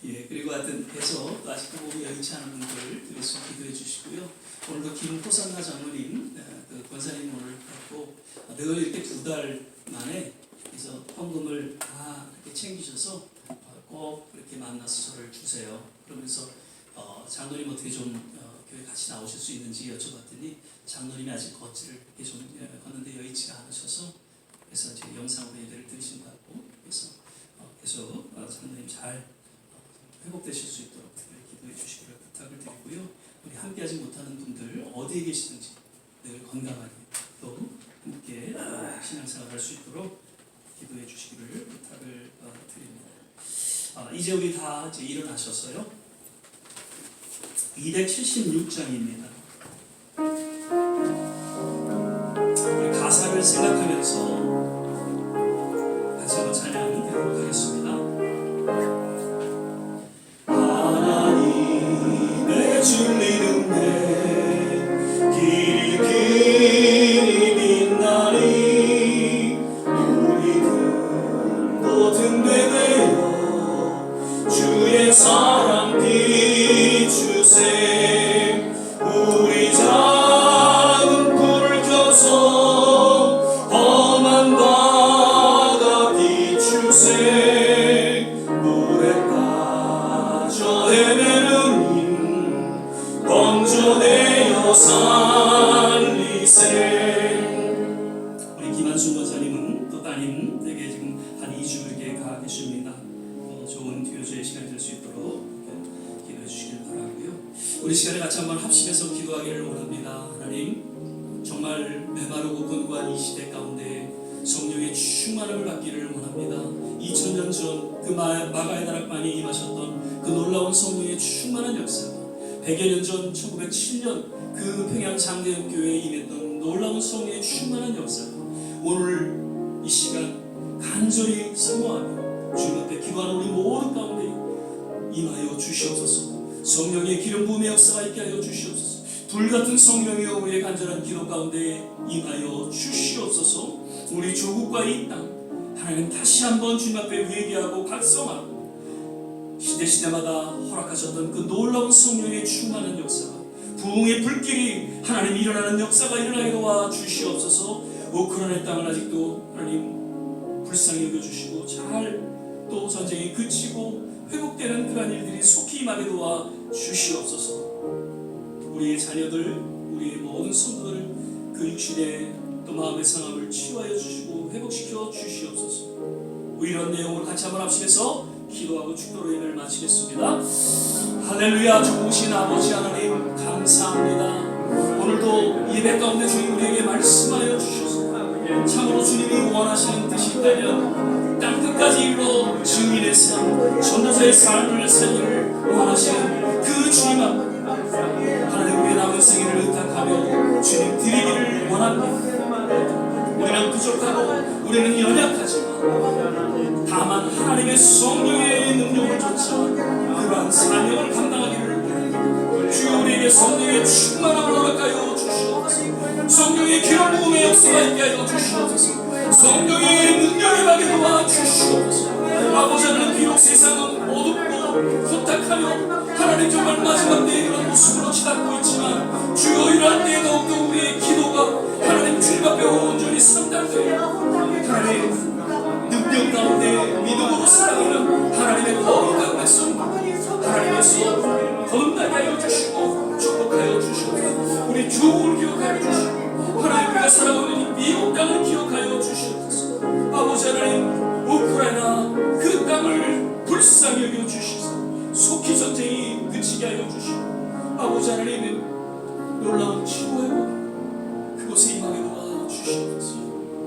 예, 그리고 하여튼 해서 또 아직도 몸이 여의치 않은 분들 그래서 기도해 주시고요. 오늘도 김호산나 장로님 그 권사님 오늘 뵙고 늘 이렇게 2달 만에 그래서 헌금을 다 이렇게 챙기셔서 꼭 그렇게 만나서 저를 주세요. 그러면서 장로님 어떻게 좀 교회 같이 나오실 수 있는지 여쭤봤더니 장로님이 아직 걷지를 이렇게 좀 걷는데 여의치가 않으셔서 그래서 제 영상으로 예배를 드리신다고 그래서 계속 장로님 잘 회복되실 수 있도록 기도해 주시기를 부탁을 드리고요. 우리 함께 하신 건강하게 또 함께 신앙생활 할 수 있도록 기도해 주시기를 부탁을 드립니다. 이제 우리 다 이제 일어나셔서요. 276장입니다. 우리 가사를 생각하면서 같이 한번 찬양하도록 하겠습니다. 하나님의 진리는 내 길이 빛나니 우리는 모든 되되어 주의 사랑 비추세 우리 작은 불을 켜서 험한 바다 비추세 물에 빠져 헤매는 인 건져내어 살리세. 우리 김한순 권사님은 또 따님에게 지금 한 2주 이렇게 가 계십니다. 좋은 교제의 시간이 될 수 있도록 기도해 주시길 바라고요. 우리 시간에 같이 한번 합심해서 기도하기를 원합니다. 하나님, 정말 메마르고 곤고한 이 시대 가운데 성령의 충만함을 받기를 원합니다. 2000년 전 그 마가의 다락방에 임하셨던 그 놀라운 성령의 충만한 역사, 100여 년 전 1907년 그 평양 장대역교회에 임했던 놀라운 성령의 충만한 역사, 오늘 이 시간 간절히 사모하며 주님 앞에 기도하는 우리 모든 가운데 임하여 주시옵소서. 성령의 기름 부음의 역사가 있게 하여 주시옵소서. 불같은 성령이여 우리의 간절한 기도 가운데 임하여 주시옵소서. 우리 조국과 이 땅 하나님 다시 한번 주님 앞에 회개하고 각성하고 시대마다 허락하셨던 그 놀라운 성령의 충만한 역사가, 부흥의 불길이 하나님 일어나는 역사가 일어나게 도와 주시옵소서. 우크라이나 땅을 아직도 하나님 불쌍히 여겨주시고 잘 또 전쟁이 그치고 회복되는 그러한 일들이 속히 임하게 도와 주시옵소서. 우리의 자녀들, 우리의 모든 성도들 그 육신의 또 마음의 상함을 치유하여 주시고 회복시켜 주시옵소서. 이런 내용을 같이 한번 합심해서 기도하고 축도로 예배를 마치겠습니다. 할렐루야. 좋으신 아버지 하나님 감사합니다. 오늘도 예배 가운데 주님 우리에게 말씀하여 주셔서 참으로 주님이 원하시는 뜻이 있다면 땅 끝까지 이르러 증인의 삶, 전도자의 삶을 살기를 원하시는 그 주님 앞 하나님, 우리의 남은 생일을 의탁하며 주님 드리기를 원합니다. 우리는 부족하고 우리는 연약하지만 다만 하나님의 성령의 능력을 쫓아 그러한 사명을 감당하기를 원합니다. 주여 우리에게 성령의 충만함을 허락하여 주시옵소서. 성령의 기름 부음의 역사가 있게 하여 주시옵소서. 성령의 능력이 임하게 도와 주시옵소서. 아버지 하나님, 비록 세상은 어둡고 혼탁하며 하나님 정말 마지막 때에 이런 모습으로 치닫고 있지만 주여 이러한 때에 더욱더 우리의 기도가 하나님 주님 앞에 온전히 상달되어 하나님 능력 가운데 믿음으로 살아가는 하나님의 거룩한 백성 하나님께서 거듭나게 하여 주시고 축복하여 주시옵소서. 우리 조국을 기억하여 주시고 하나님 우리가 살아가는 이 미국 땅을 기억하여 주시옵소서. 아버지 하나님, 우크라이나 그 땅을 불쌍히 여겨 주시소. 속히 전쟁이 그치게 하여 주시고 아버지 하나님 놀라운 치유회복 그곳에 임하게 도와 주시옵소서.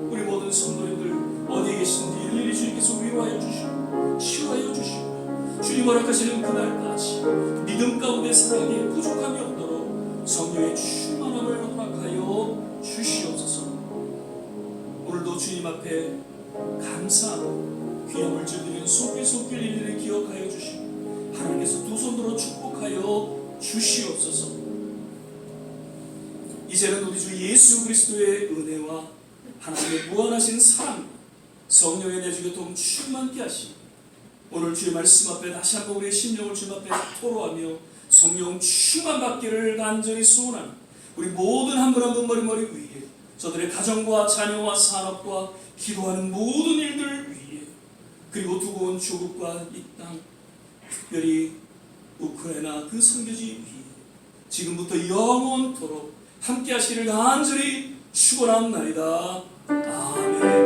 우리 모든 성도님들 어디에 계시는지 일일이 주님께서 위로하여 주시고 치유하여 주시고 주님 허락하시는 그날까지 믿음 가운데 살아가기에 부족함이 없도록 성령의 충만함을 허락하여 주시옵소서. 오늘도 주님 앞에 감사하고 귀함을 드리는 손길 일일이 기억하여 주시고 하나님께서 두 손으로 축복하여 주시옵소서. 이제는 우리 주 예수 그리스도의 은혜와 하나님의 무한하신 사랑, 성령의 내주교통 충만케 하시고 오늘 주의 말씀 앞에 다시 한번 우리의 심령을 주님 앞에 토로하며 성령 충만 받기를 간절히 소원하는 우리 모든 한 분 한 분 머리 위에 저들의 가정과 자녀와 산업과 기도하는 모든 일들 위에 그리고 두고 온 조국과 이 땅 특별히 우크라이나 그 선교지 위에 지금부터 영원토록 함께 하시기를 간절히 축원합나이다. 아멘.